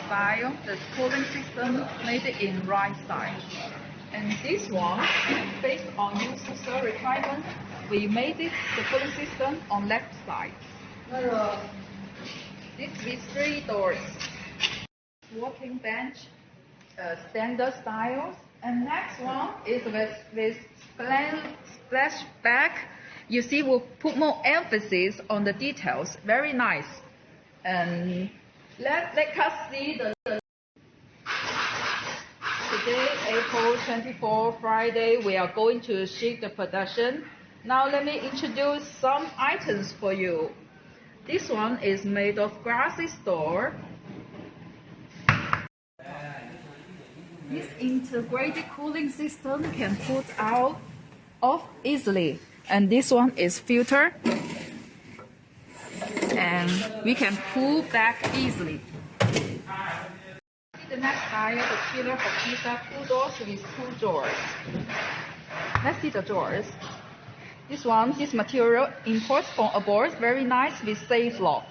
style, the cooling system made in right side. And this one, based on user requirement, we made it the cooling system on left side. This with 3 doors. Working bench, standard styles. And next one is with splashback. You see, we'll put more emphasis on the details. Very nice. And let us see the today, April 24, Friday, we are going to ship the production. Now let me introduce some items for you. This one is made of glass door. This integrated cooling system can put out off easily. And this one is filter. And we can pull back easily. The next style, the chiller for pizza, 2 doors with 2 drawers. Let's see the drawers. This material imports from abroad, very nice with safe lock.